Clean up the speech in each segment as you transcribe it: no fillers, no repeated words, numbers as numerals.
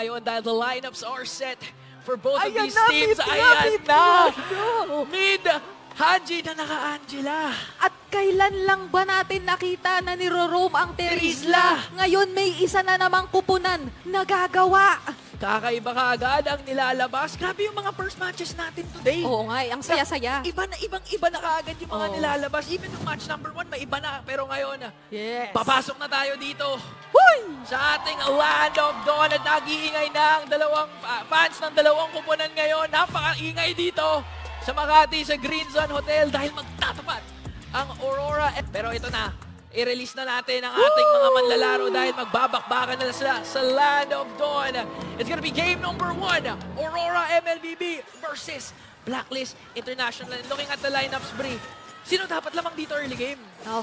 ngayon dahil the lineups are set for both of Ayan these na, teams. mid na, Ayan mid na! na. Mid! Hanji na naka-Angela. At kailan lang ba natin nakita na niro-roam ang Terizla? Ngayon may isa na namang kupunan nagagawa. Kakaiba ka agad ang nilalabas. Grabe yung mga first matches natin today. Oo nga, ang saya-saya. Ibang-iba na kaagad yung mga Oo. nilalabas. Even yung match number 1, may iba na. Pero ngayon, Yes. papasok na tayo dito Huy! sa ating Land of Dawn at nag-iingay na ang dalawang fans ng dalawang kupunan ngayon. Napaka-ingay dito sa Makati, sa Green Zone Hotel dahil magtatapat ang Aurora. Pero ito na, i-release na natin ang ating mga manlalaro dahil magbabakbakan na sila sa Land of Dawn. It's gonna be game number 1, Aurora MLBB versus Blacklist International. And looking at the lineups, Bri, sino dapat lamang dito early game? Oh,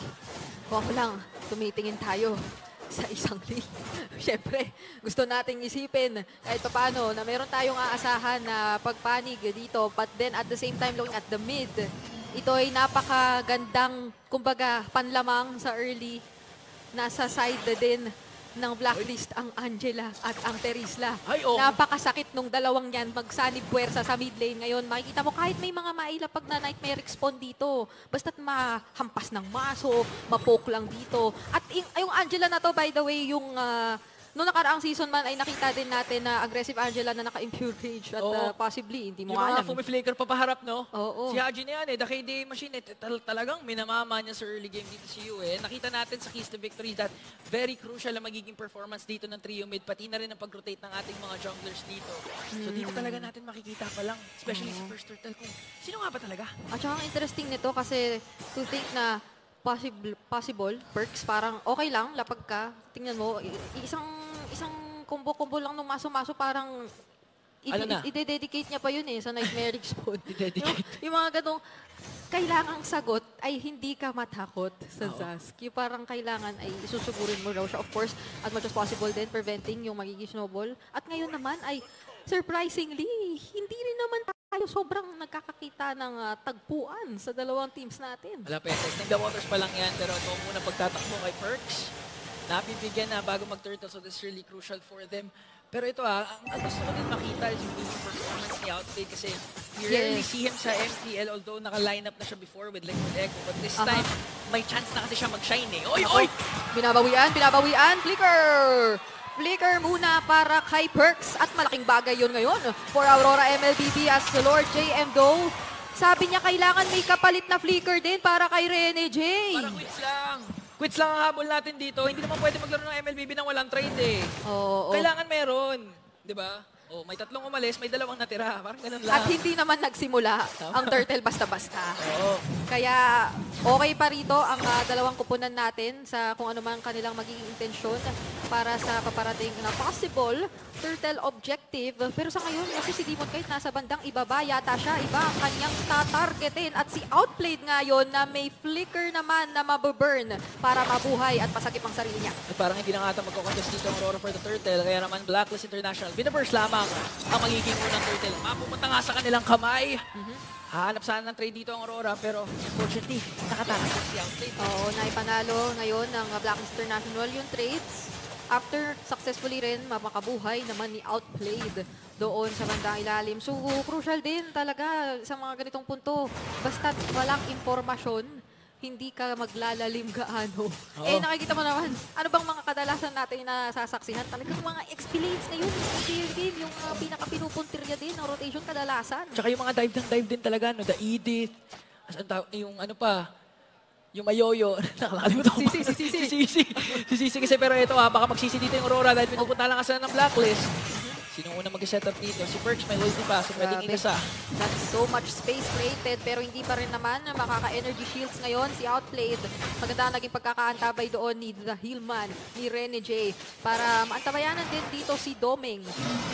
kung ako lang, tumitingin tayo sa isang league. Siyempre, gusto nating isipin kahit paano na meron tayong aasahan na pagpanig dito. But then at the same time, looking at the mid, ito ay napakagandang, kumbaga, panlamang sa early. Nasa side din ng Blacklist ang Angela at ang Terizla. Ay, oh. Napakasakit nung dalawang yan magsanib puwersa sa mid lane ngayon. Makikita mo kahit may mga mailapag na nightmare spawn dito. Basta't mahampas ng maso, mapoke lang dito. At yung Angela na to, by the way, yung noong nakaraang season man ay nakita din natin na aggressive Angela na naka-impure rage at possibly, hindi mo Yung mga alam. fumiflaker pa paharap, no? Oo. Si Haji na yan the KDA machine, talagang minamama niya sa early game dito si Yu. Nakita natin sa Keys to Victory that very crucial ang magiging performance dito ng trio mid, pati na rin ang pag-rotate ng ating mga junglers dito. So dito talaga natin makikita pa lang, especially sa first turtle kung sino nga ba talaga? At saka ang interesting nito kasi to think na possible perks, parang okay lang, lapag ka, tingnan mo, isang combo-combo lang nung maso-maso, parang i-dedicate niya pa yun sa nightmare spawn. yung mga ganong, kailangang sagot ay hindi ka matakot sa Zask. Yung parang kailangan ay isusugurin mo raw siya. Of course, as much as possible din, preventing yung magiging snowball. At ngayon naman ay, surprisingly, hindi rin naman tayo sobrang nagkakakita ng tagpuan sa dalawang teams natin. Wala pa, testing the waters pa lang yan, pero ito muna pagtatakbo kay Perks. Napibigyan na bago mag-turtle, so this is really crucial for them. Pero ito ang gusto ko din makita is yung performance ni Outplay kasi we rarely see him sa MPL, although naka-line up na siya before with Liquid Echo. But this time, may chance na kasi siya mag-shine Oy! Oy! Binabawian, Flicker! Flicker muna para kay Perks at malaking bagay yun ngayon for Aurora MLBB as Lord JM go. Sabi niya kailangan may kapalit na Flicker din para kay Rene J. Para quits lang. Quits lang ang habol natin dito. Hindi naman pwede maglaro ng MLBB nang walang trade Oo. Kailangan meron. Di ba? May 3 umalis, may 2 natira. Parang ganun lang. At hindi naman nagsimula ang turtle basta-basta. Oo. Kaya okay pa rito ang dalawang kupunan natin sa kung ano man kanilang magiging intensyon para sa paparating na possible turtle objective. Pero sa ngayon, kasi si Demon kahit nasa bandang ibaba, yata siya, iba ang kanyang tatargetin. At si Outplayed ngayon na may flicker naman na mababurn para mabuhay at pasagip ang sarili niya. At parang hindi na nga ata magkakondest dito ang Aurora for the turtle. Kaya naman Blacklist International, binaburst lamang ang magiging unang turtle. Mapumunta nga sa kanilang kamay. Hahanap sana ng trade dito ang Aurora, pero unfortunately, nakatakas si Outplayed. Oo, naipanalo ngayon ng Blacklist International yung trades. After successfully rin makabuhay naman ni Outplayed doon sa bandang ilalim. So, crucial din talaga sa mga ganitong punto. Basta't walang impormasyon, hindi ka maglalalim gaano. Nakikita mo naman, ano bang mga kadalasan natin na sasaksihan? Talagang mga XP lanes ngayon, yung game, yung pinaka-pinupuntirya din ng rotation kadalasan. Tsaka yung mga dive din talaga, no? The Edith, yung ano pa, yung Mayoyo, nakakalimutan ko. Si Sisi kasi pero ito baka magsisi dito yung Aurora dahil pinupunta lang kasi ng Blacklist. Sino unang mag-setup dito? Si Perks may ulti pa, so pwedeng igasa. That's so much space created pero hindi pa rin naman makaka-energy shields ngayon si Outplayed. Maganda naging pagkakaantabay doon ni The Healman, ni Rene J. Para maantabayanan din dito si Doming.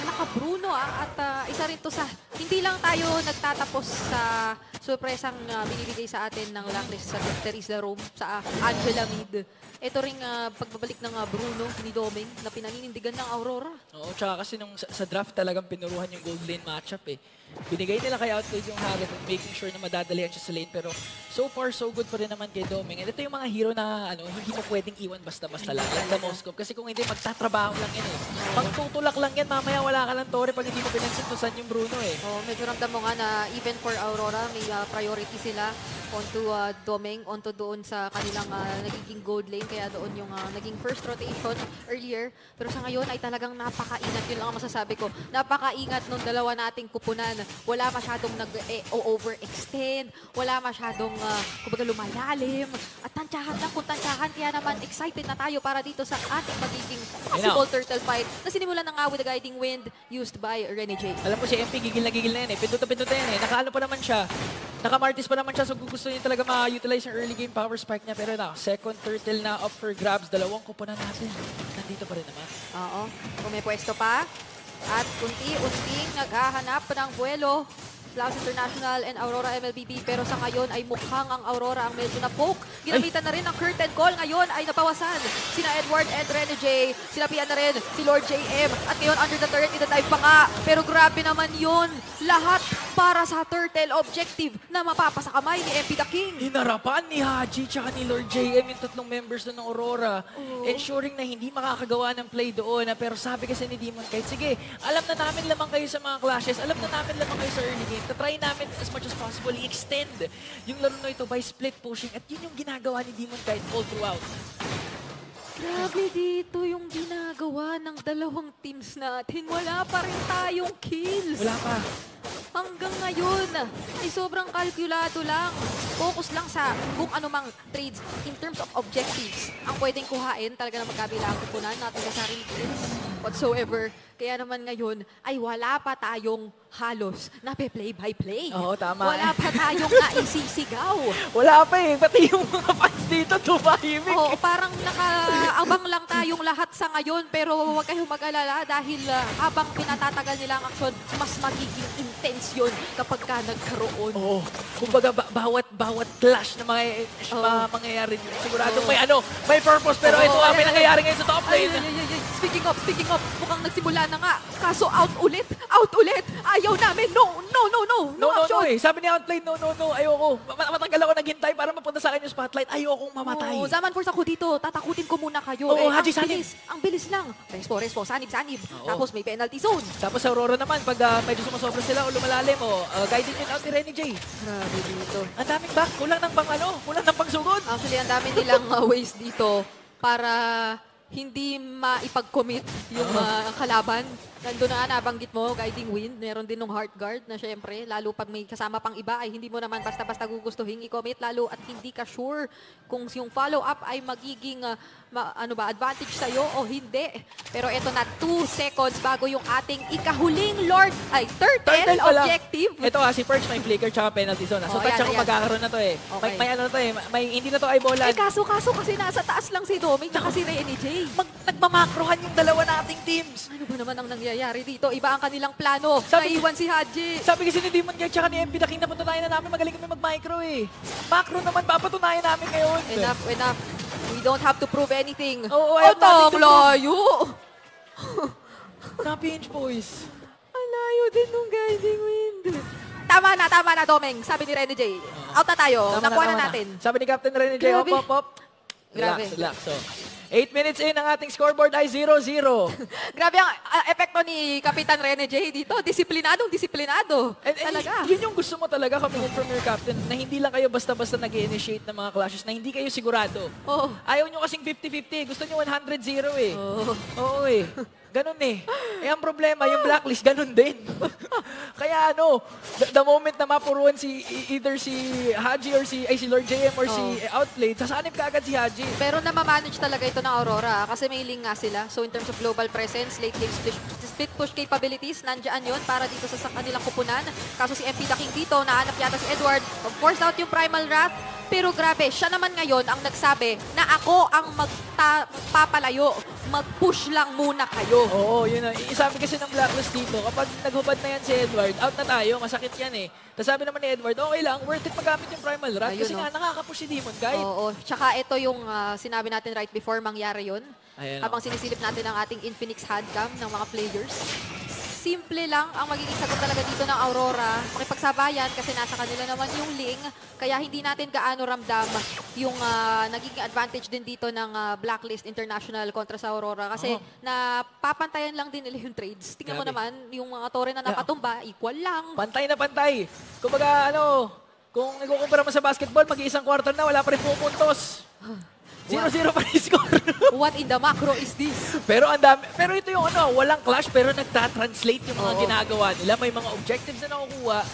Naka-Bruno at isa rin to sa, hindi lang tayo nagtatapos sa surpresang binibigay sa atin ng Blacklist sa Terizla Roam sa Angela Mid. Ito ring pagbabalik ng Bruno ni Doming na pinaninindigan ng Aurora. Oo, tsaka kasi nung sa draft talagang pinuruhan yung gold lane matchup Binigay nila kay Outplayed yung Hagat at making sure na madadalihan siya sa lane. Pero so far, so good pa rin naman kay Doming. And ito yung mga hero na hindi mo pwedeng iwan basta-basta lang. Like the Moscow. Kasi kung hindi, magtatrabaho lang yan eh. Magtutulak lang yan, mamaya wala ka lang Torre pag hindi mo pinagsintusan yung Bruno eh. Oh, medyo ramdam mo nga na even for Aurora, may priority sila onto Doming, onto doon sa kanilang nagiging gold lane. Kaya doon yung naging first rotation earlier. Pero sa ngayon ay talagang napakaingat. Yun lang ang masasabi ko. Napakaingat nung dalawa nating kupunan. Wala masyadong nag-overextend. Wala masyadong kumbaga lumalalim. At tansyahan lang kung tansyahan. Kaya naman excited na tayo para dito sa ating magiging possible turtle fight na sinimulan na nga with the guiding wind used by Rene J. Alam mo si MP, gigil na yan eh. Pinduto na yan eh. Nakaano pa naman siya. Naka-Martis pa naman siya. So gusto niya talaga ma-utilize yung early game power spike niya. Pero second turtle na up for grabs. Dalawang kupunan natin. Nandito pa rin naman. Oo. Kung may pwesto pa. At unti-unting naghahanap ng buwelo. Laos International and Aurora MLBB. Pero sa ngayon ay mukhang ang Aurora ang medyo na-poke. Ginamitan na rin ang curtain call. Ngayon ay napawasan. Sina Edward and Rene J. Sinapian na rin si Lord JM. At ngayon under the turret, ida-dive pa nga. Pero grabe naman yun. Lahat para sa turtle objective na mapapasa kamay ni MP The King. Hinarapan ni Haji tsaka ni Lord JM yung tatlong members ng Aurora. Ensuring na hindi makakagawa ng play doon. Pero sabi kasi ni Demon Kite, sige, alam na namin lamang kayo sa mga clashes. Alam na namin lamang kayo sa early game. Try namin as much as possible i-extend yung laro na ito by split pushing. At yun yung ginagawa ni Demon Kite all throughout. Grabe dito yung ginagawa ng dalawang teams natin. Wala pa rin tayong kills. Wala pa. Hanggang ngayon ay sobrang kalkulado lang. Focus lang sa kung ano mang trades in terms of objectives. Ang pwedeng kuhain talaga na magkabilang kupunan natin sa sarili kills whatsoever. Kaya naman ngayon ay wala pa tayong halos na play-by-play. Oo, tama. Wala pa tayong naisisigaw. Wala pa eh. Pati yung mga fans dito tumahimik. Oo, parang nakaabang lang tayong lahat sa ngayon. Pero huwag kayong mag-alala dahil habang pinatatagal nila ang aksyon, mas magiging intense yun kapag ka nagkaroon. Oo. Kumbaga, bawat clash na mangyayari dito. Siguradong may purpose. Pero ito ang nangyayari ngayon sa top lane. Speaking of, mukhang nagsimula na nga. Kaso out ulit. Ayaw namin. No action. Eh. Sabi ni Outplayed, no. Ayoko. Matanggal ako naghintay para mapunta sa akin yung spotlight. Ayokong mamatay. Oo, Zaman Force ako dito. Tatakutin ko muna kayo. Oo, Haji, sanib. Ang bilis lang. Respo, sanib. Tapos may penalty zone. Tapos sa Aurora naman, pag medyo sumasobra sila o lumalalim, guided yun out ni Rene J. Grabe dito. Ang daming back. Kulang ng pangsugod. Actually, ang dami nilang ways dito para hindi maipag-commit yung kalaban. Nandun na nga, nabanggit mo, guiding wind. Meron din ng heart guard na syempre, lalo pag may kasama pang iba, ay hindi mo naman basta-basta gugustuhin i-commit, lalo at hindi ka sure kung yung follow-up ay magiging advantage sa'yo o hindi. Pero eto na, 2 seconds bago yung ating ikahuling turtle objective. Ito si Perch may flicker tsaka penalty zone. So touch ako magkakaroon na to eh. Okay. May hindi na to eyeballan. Kaso kasi nasa taas lang si Doming tsaka si Rene J. Nagmamakrohan yung dalawa nating teams. Ano ba naman ang nangyayari dito? Iba ang kanilang plano. Naiwan si Haji. Sabi kasi ni Demon Kite tsaka ni MP The King, napatunayan na namin magaling kami mag-micro eh. Macro naman, papatunayan namin ngayon. Enough. We don't have to prove anything. Oo, I have nothing to layo! Na-pinch boys. Ang layo din nung guiding wind. Tama na, Domeng. Sabi ni Rene J. Out na tayo. Nakuha na natin. Sabi ni Captain Rene J, hop. Grabe. Relax. So, 8 minutes in, ang ating scoreboard ay 0-0. Grabe ang epekto ni Kapitan Rene J dito. Disiplinado. Talaga. Yun yung gusto mo talaga coming in from your captain, na hindi lang kayo basta-basta nag-initiate ng mga clashes, na hindi kayo sigurado. Oh. Ayaw nyo kasing 50-50. Gusto nyo 100-0 eh. Oo eh. Ganun eh. Ang problema, yung blacklist, ganun din. Kaya the moment na mapuruan either si Haji or si Lord JM or si Outplayed, sasanib ka agad si Haji. Pero namamanage talaga ito ng Aurora kasi may link nga sila. So in terms of global presence, late game split push capabilities, nandiyan yun para dito sa kanilang kupunan. Kaso si MP The King dito, nahanap yata si Edward. Force out yung Primal Wrath. Pero grabe, siya naman ngayon ang nagsabi na ako ang magpapalayo. Mag-push lang muna kayo. Oo, yun na. Isabi kasi ng blacklist dito, kapag naghubad na yan si Edward, out na tayo, masakit yan eh. Tapos sabi naman ni Edward, okay lang, worth it magamit yung Primal Wrath kasi nga nakakapush si Demon Kite. Oo, tsaka ito yung sinabi natin right before mangyari yun. Ayan, habang sinisilip natin ang ating Infinix handcam ng mga players. simple lang ang magiging sagot talaga dito ng Aurora. Makipagsabayan kasi nasa kanila naman yung Ling. Kaya hindi natin gaano ramdam yung nagiging advantage din dito ng Blacklist International kontra sa Aurora. Kasi napapantayan lang din nila yung trades. Tingnan mo naman, yung mga tore na napatumba, equal lang. Pantay na pantay. Kumbaga, kung ikukumpara mo sa basketball, mag-iisang quarter na, wala pa rin pupuntos. 0-0 pa rin score. What in the macro is this? Pero ang dami, pero ito yung walang clash pero nagta-translate yung mga ginagawa nila. May mga objectives na nakukuha.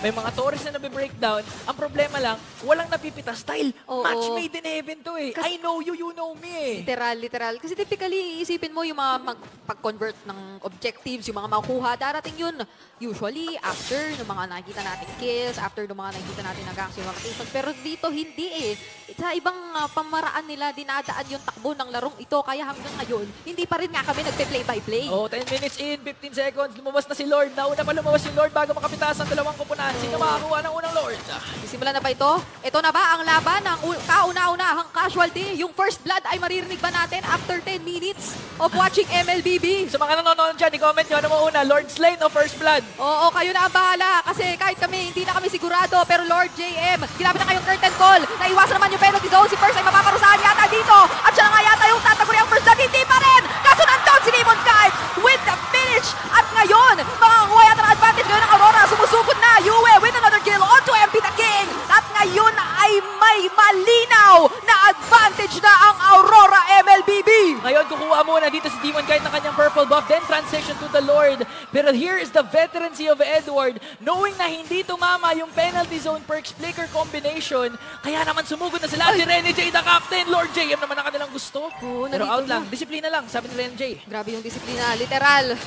May mga torres na nabe-breakdown. Ang problema lang, walang napipitas dahil match made in heaven to eh. I know you, you know me eh. Literal. Kasi typically, iisipin mo yung mga pag-convert ng objectives, yung mga makukuha, darating yun usually after ng mga nakikita natin kills, after ng mga nakikita natin na gangs yung rotation. Pero dito hindi eh. Sa ibang pamaraan nila, dinadaan yung takbo ng larong ito. Kaya hanggang ngayon, hindi pa rin nga kami nagpe-play-by-play. 10 minutes in, 15 seconds, lumabas na si Lord. Nauna pa lumabas yung Lord bago makapitas ang dalawang kupunan. Sino makakuha ng unang Lord? Sisimula na ba ito? Ito na ba ang laban ng kauna-unahang casualty? Yung first blood ay maririnig ba natin after 10 minutes of watching MLBB? Sa mga nanonood dyan, i-comment nyo ano mo una, Lord Slain o First Blood? Oo, kayo na ang bahala. Kasi kahit kami, hindi na kami sigurado. Pero Lord JM, ginamit na kayong curtain call. Naiwasan naman yung penalty zone. Si First ay mapaparusahan yata dito. At siya na nga yata yung tataguri ang first blood. Hindi pa rin. Kaso nandun si Demon Kite with the finish. At ngayon, makakuha yata ng advantage ngayon ng Aurora. Sumusugod na Yue with another kill onto MP the King. At ngayon ay may malinaw na advantage na ang Aurora MLBB. Ngayon, kukuha muna dito si Demon Kite ng kanyang purple buff, then transition to the Lord. Pero here is the veterancy of Edward, knowing na hindi tumama yung penalty zone perks flicker combination. Kaya naman sumugod na sila. Si Rene J, the captain. Lord JM naman ang kanilang gusto. Pero out lang. Disiplina lang, sabi ni Rene J. Grabe yung disiplina. Literal.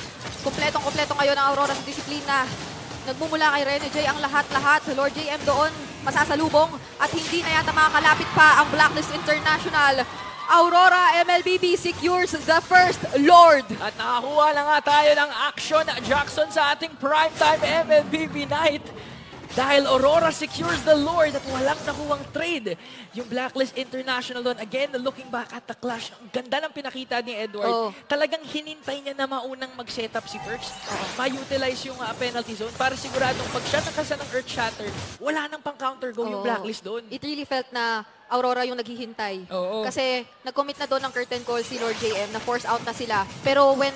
Kompletong-kompleto ngayon ang Aurora sa disiplina. Nagmumula kay Rene J ang lahat-lahat. Lord JM doon masasalubong at hindi na yata makakalapit pa ang Blacklist International. Aurora MLBB secures the first Lord. At nakakuha na nga tayo ng action Jackson sa ating primetime MLBB night. Dahil Aurora secures the Lord at walang nakuwang trade. Yung Blacklist International doon, again, looking back at the clash, ang ganda ng pinakita ni Edward. Talagang hinintay niya na maunang mag-setup si Perks. Ma-utilize yung penalty zone para siguradong pag siya nakasa ng Earth Shatter, wala nang pang-counter go yung Blacklist doon. It really felt na Aurora yung naghihintay. Kasi nag-commit na doon ng curtain call si Lord JM na force out na sila. Pero when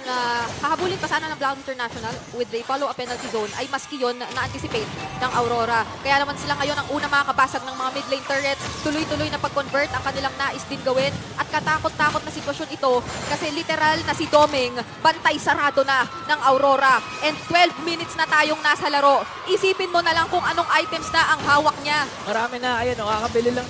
hahabulin pa sana ng Black International with the follow-up penalty zone, ay maski yun na-anticipate ng Aurora. Kaya naman sila ngayon ang una makakabasag ng mga mid-lane turrets. Tuloy-tuloy na pag-convert ang kanilang nais din gawin. At katakot-takot na sitwasyon ito kasi literal na si Doming bantay sarado na ng Aurora. And 12 minutes na tayong nasa laro. Isipin mo na lang kung anong items na ang hawak niya. Marami na, ayan, kakabili lang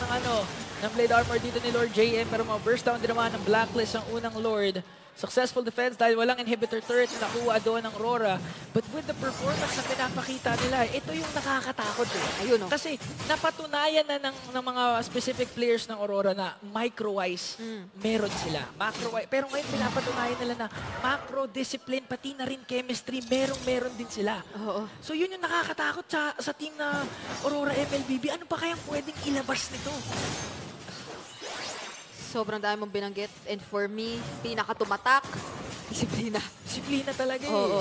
ng blade armor dito ni Lord JM, pero burst down din naman ng Blacklist ang unang Lord. Successful defense dahil walang inhibitor turret na nakuha doon ng Aurora. But with the performance na pinapakita nila, ito yung nakakatakot eh. Ayun, Kasi napatunayan na ng mga specific players ng Aurora na micro-wise, meron sila. Macro-wise. Pero ngayon pinapatunayan nila na macro-discipline, pati na rin chemistry, meron din sila. So yun yung nakakatakot sa team na Aurora MLBB. Ano pa kayang pwedeng ilabas nito? Sobrang dami mong binanggit. And for me, pinakatumatak, disiplina. Disiplina talaga eh.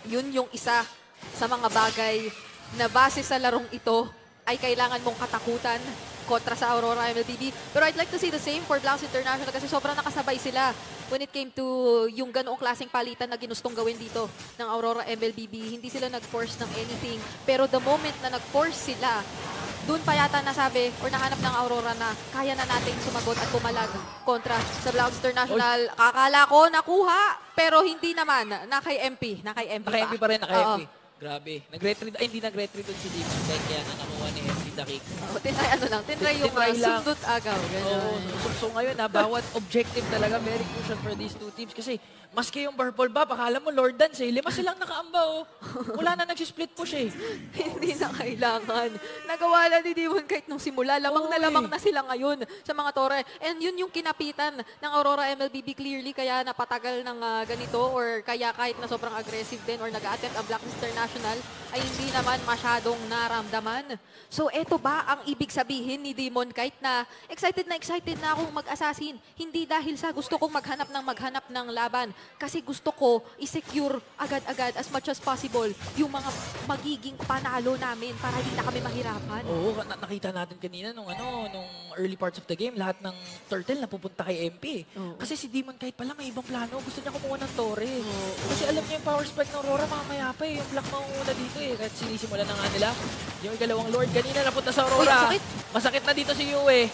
Yun yung isa sa mga bagay na base sa larong ito ay kailangan mong katakutan kontra sa Aurora MLBB. Pero I'd like to see the same for Blacklist International kasi sobrang nakasabay sila when it came to yung ganoong klaseng palitan na ginustong gawin dito ng Aurora MLBB. Hindi sila nag-force ng anything. Pero the moment na nag-force sila, doon pa yata nasabi or nahanap ng Aurora na kaya na nating sumagot at pumalag kontra sa Blacklist International. Akala ko nakuha, pero hindi naman. Naka-MP. Naka-MP pa rin, naka-MP. Grabe. Nag-retreat, ay hindi nag-retreat doon si Demon Kite kaya na nakuha ni MP the Kick. Tinry yung sundot agaw. So ngayon bawat objective talaga very crucial for these two teams kasi maski yung purple buff, akala mo Lord Dance eh. 5 silang nakaamba Wala na nagsisplit push eh. Hindi na kailangan. Nagawa lang ni Demon Kite nung simula. Lamang na sila ngayon sa mga tore. And yun yung kinapitan ng Aurora MLBB clearly kaya napatagal ng ganito or kaya kahit na sobrang aggressive din or nag-attempt ang Blacklist International ay hindi naman masyadong naramdaman So, eto ba ang ibig sabihin ni Demon Kite na excited na akong mag-assassin? Hindi dahil sa gusto kong maghanap ng laban. Kasi gusto ko i-secure agad-agad as much as possible yung mga magiging panalo namin para hindi na kami mahirapan. Oo, nakita natin kanina nung early parts of the game, lahat ng turtle napupunta kay MP. Oo. Kasi si Demon Kite pala may ibang plano. Gusto niya kumuha ng torre. Kasi alam niya yung power spike ng Aurora mamaya pa eh. Yung black mauna dito eh. Kahit sinisimulan na nga nila. Yung ikalawang Lord kanina napunta sa Aurora. Uy, sakit. Masakit na dito si Yue.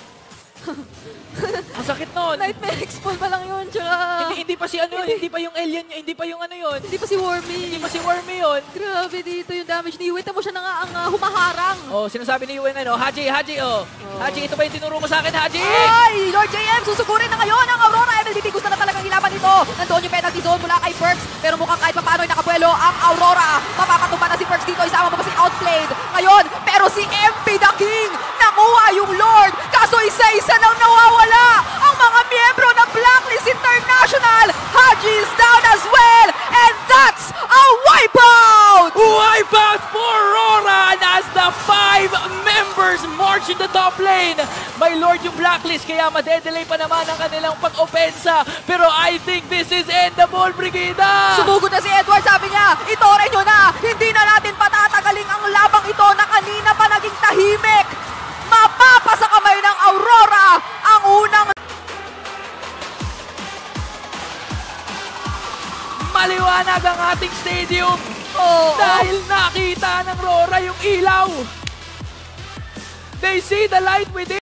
Ang sakit nun. Nightmare X-Ball pa lang yun, tsaka... Hindi pa si hindi pa yung alien, hindi pa yung yun. Hindi pa si Wormy. Hindi pa si Wormy yun. Grabe dito yung damage ni Yue. Tamo siya na nga ang humaharang. Oh, sinasabi ni Yue Haji, oh. Haji, ito ba yung tinuro mo sa akin, Haji? Ay! Lord JM, susugurin na ngayon ang Aurora. MLBB gusto na talagang ilaban ito. Nandoon yung penalty zone mula kay Perks. Pero mukhang kahit paano ay nakabuelo ang Aurora. Mapapatumba na si Perks dito. Isama mo pa si Outplayed. Ngayon, pero si MP the King nakuha yung Lord. Kaso isa-isa nang nawawala ang mga miyembro ng Blacklist International. Haji is down as well. And that's a wipeout! Wipeout for Aurora as the 5 members march in the top lane. My Lord yung Blacklist, kaya madedelay pa naman ang kanilang pag-opensa. Pero I think this is endable, Brigida! Sumugod na si Edward, sabi niya, itore nyo na, hindi na natin patatagaling ang labang ito na kanina pa naging tahimik. Mapapasa kamay ng Aurora ang unang... Maliwanag ang ating stadium Oh, dahil nakita ng Aurora yung ilaw. They see the light within.